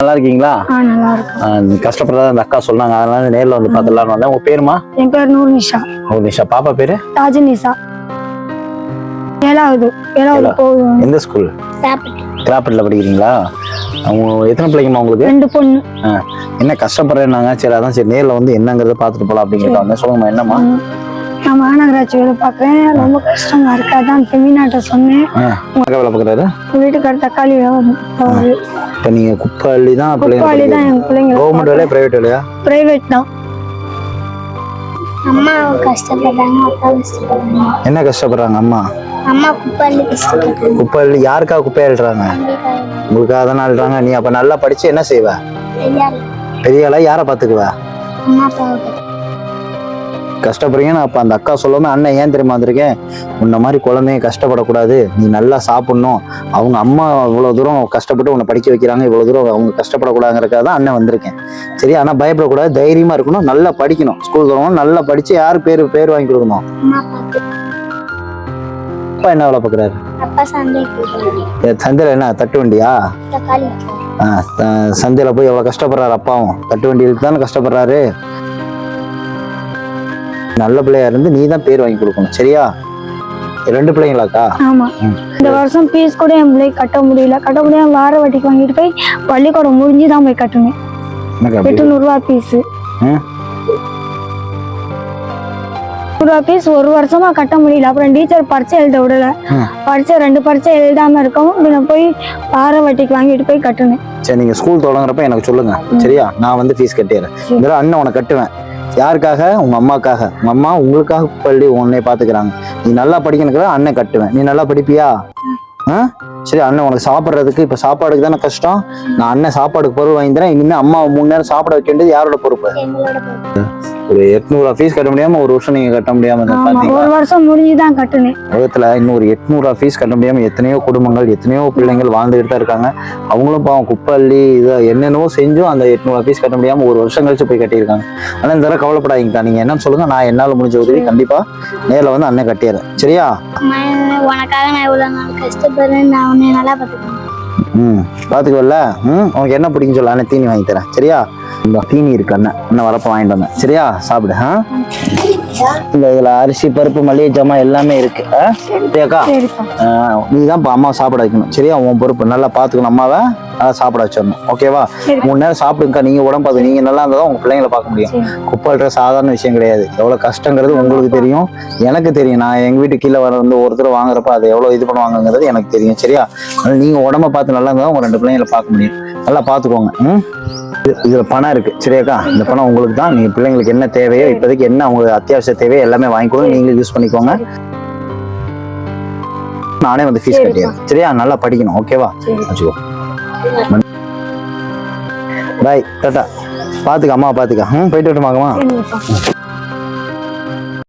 நல்லா இருக்கீங்களா? நல்லா இருக்கும். கஷ்டப்படுறதா அந்த அக்கா சொன்னாங்க, அதனால நேர்ல வந்து பார்த்துடலாம்னு வந்தேன். உங்க பேருமா? என் பேர் நூர்நிஷா. நூர்நிஷா. பாப்பா பேரு? தாஜ்நிஷா. ஏழாவது போகுது. எந்த ஸ்கூல்? கிராப்பட்ல படிக்கிறீங்களா? எத்தனை பிள்ளைங்கம்மா உங்களுக்கு? 2 பொண்ணு. என்ன கஷ்டப்படுறேன்னாங்க, சரி அதான் சரி நேர்ல வந்து என்னங்கிறத பார்த்துட்டு போலாம் அப்படிங்கிட்டு வந்தேன். சொல்லுங்கம்மா, என்னம்மா? நான் மாநகராட்சி வேலை பார்க்குறேன். ரொம்ப கஷ்டமா இருக்கு. அதான் தமிழ்நாட்டை சொன்னேன். வேலை பார்க்குறாரு. வீட்டுக்கார தக்காளி வியாபாரம். இப்போ நீங்க குப்பை அள்ளி தான் தான் என் பிள்ளைங்க. கவர்மெண்ட் வேலையா பிரைவேட் வேலையா? பிரைவேட் தான். அம்மா கஷ்டப்படுறாங்க, அப்பா கஷ்டப்படுறாங்க. என்ன கஷ்டப்படுறாங்க அம்மா? அம்மா குப்பை அள்ளி கஷ்டப்படுறாங்க. குப்பை அள்ளி யாருக்காக குப்பை அள்ளுறாங்க? உங்களுக்காக தானே அள்ளுறாங்க. நீ அப்ப நல்லா படிச்சு என்ன செய்வ? பெரிய ஆளா யாரை பாத்துக்குவ? அம்மா அப்பாவுக்கு கஷ்டப்படுறீங்கன்னு அப்ப அந்த அக்கா சொல்லாம அண்ணன் ஏன் தெரியுமா வந்திருக்கேன், உன்ன மாதிரி குழந்தைங்க கஷ்டப்படக்கூடாது, நீ நல்லா சாப்பிடணும், அவங்க அம்மா இவ்வளவு தூரம் கஷ்டப்பட்டு உன்னை படிக்க வைக்கிறாங்க, இவ்வளவு தூரம் அவங்க கஷ்டப்படக்கூடாதுங்கிறதுக்காக தான் அண்ணன் வந்திருக்கேன். சரி, ஆனா பயப்படக்கூடாது, தைரியமா இருக்கணும், நல்லா படிக்கணும், ஸ்கூல் போகணும், நல்லா படிச்சு யாரு பேர் வாங்கி கொடுக்கணும்? அப்பா என்ன வேலை பார்க்குறாரு? அப்பா சந்தையில என்ன தட்டு வண்டியா? சந்தையில போய் எவ்வளவு கஷ்டப்படுறாரு அப்பாவும், தட்டு வண்டியிலுக்கு தானே கஷ்டப்படுறாரு. நல்ல பிள்ளையா இருந்து நீ தான் பேர் வாங்கி கொடுக்கணும், சரியா? 2 பிள்ளைங்களாக்கா? ஆமா. இந்த வருஷம் ஃபீஸ் கூட என் பிள்ளை கட்ட முடியாம வார வட்டிக்கு வாங்கிட்டு போய் பள்ளிக்கூடம் முடிஞ்சுதான் போய் கட்டணும். 800 ரூபா ஃபீஸ். 100 ரூபா ஃபீஸ் ஒரு வருஷமா கட்ட முடியல. அப்புறம் டீச்சர் பரீட்சை எழுத விடல. 2 பரீட்சை எழுதாம இருக்கவும் போய் வார வட்டிக்கு வாங்கிட்டு போய் கட்டணும். சரி, நீங்க ஸ்கூல் தொடங்குறப்ப எனக்கு சொல்லுங்க, சரியா? நான் வந்து ஃபீஸ் கட்டிடுறேன். இந்த அண்ணன் உனக்கு கட்டுவேன். யாருக்காக? உங்க அம்மாக்காக. உங்க அம்மா உங்களுக்காக பள்ளி உன்னை பாத்துக்கிறாங்க. நீ நல்லா படிக்கணுங்கிற அண்ணன் கட்டுவேன். நீ நல்லா படிப்பியா? சரி, அண்ணன் உனக்கு சாப்பிட்றதுக்கு இப்ப சாப்பாடுக்கு தானே கஷ்டம். நான் அண்ணன் சாப்பாடுக்கு பொருள் வாங்கி தரேன். இனிமே அம்மா 3 நேரம் சாப்பிட வைக்க வேண்டியது யாரோட பொறுப்பு? ஒரு 800 ரூபா ஃபீஸ் கட்ட முடியாம ஒரு வருஷம் நீங்க கட்ட முடியாம ஒரு வருஷம் முடிஞ்சுதான் கட்டணும். உலகத்துல இன்னொரு 800 ரூபா ஃபீஸ் கட்ட முடியாம எத்தனையோ குடும்பங்கள், எத்தனையோ பிள்ளைங்கள் வாழ்ந்துகிட்டு தான் இருக்காங்க. அவங்களும் பாவம் குப்பை அள்ளி இதை என்னென்னவோ செஞ்சும் அந்த 800 ரூபா ஃபீஸ் கட்ட முடியாம ஒரு வருஷம் கழிச்சு போய் கட்டியிருக்காங்க. ஆனா இந்த தடவை கவலைப்படாதீங்கக்கா. நீங்க என்னன்னு சொல்லுங்க, நான் என்னால முடிஞ்ச உதவி கண்டிப்பா நேர்ல வந்து அண்ணன் கட்டிடுறேன், சரியா? உனக்காக நான் இவ்வளவு நாள் கஷ்டப்படுறேன், நான் உன்னை நல்லா பாத்துக்கிறேன். பாத்துக்கல. உனக்கு என்ன பிடிக்கும் சொல்ல, அண்ணன் தீனி வாங்கி தரேன், சரியா? இந்த தீனி இருக்கு, அண்ணன் வரப்ப வாங்கிட்டு வந்தேன், சரியா? சாப்பிடு. இந்த இதுல அரிசி, பருப்பு, மளிகை ஜாமான் எல்லாமே இருக்கு. சரியாக்கா? நீ தான் இப்ப அம்மா சாப்பிட வைக்கணும், சரியா? உன் பொறுப்பு. நல்லா பாத்துக்கணும் அம்மாவை, நல்லா சாப்பிட வச்சிடணும், ஓகேவா? 3 நேரம் சாப்பிடுங்கக்கா. நீங்க உடம்பு பார்த்து நீங்க நல்லா இருந்தாதான் உங்க பிள்ளைங்களை பார்க்க முடியும். குப்பை அள்ளுற சாதாரண விஷயம் கிடையாது. எவ்வளவு கஷ்டங்கிறது உங்களுக்கு தெரியும், எனக்கு தெரியும். நான் எங்க வீட்டு கீழே வந்து ஒருத்தர் வாங்குறப்ப அதை எவ்வளவு இது பண்ணுவாங்கிறது எனக்கு தெரியும், சரியா? அதனால நீங்க உடம்ப பார்த்து நல்லா இருந்தாதான் உங்க 2 பிள்ளைங்களை பார்க்க முடியும். நல்லா பாத்துக்கோங்க. இதுல பணம் இருக்கு, சரியாக்கா? இந்த பணம் உங்களுக்கு தான். நீங்க பிள்ளைங்களுக்கு என்ன தேவையோ, இப்போதைக்கு என்ன உங்களுக்கு அத்தியாவசிய தேவையோ எல்லாமே வாங்கி கொடுங்க. நீங்களும் யூஸ் பண்ணிக்கோங்க. நானே வந்து ஃபீஸ் கட்டிடுறேன், சரியா? நல்லா படிக்கணும், ஓகேவா? வச்சுக்கோ. பாய், டாட்டா. பாத்துக்க அம்மா, பாத்துக்க. போயிட்டு வரட்டுமாங்கம்மா?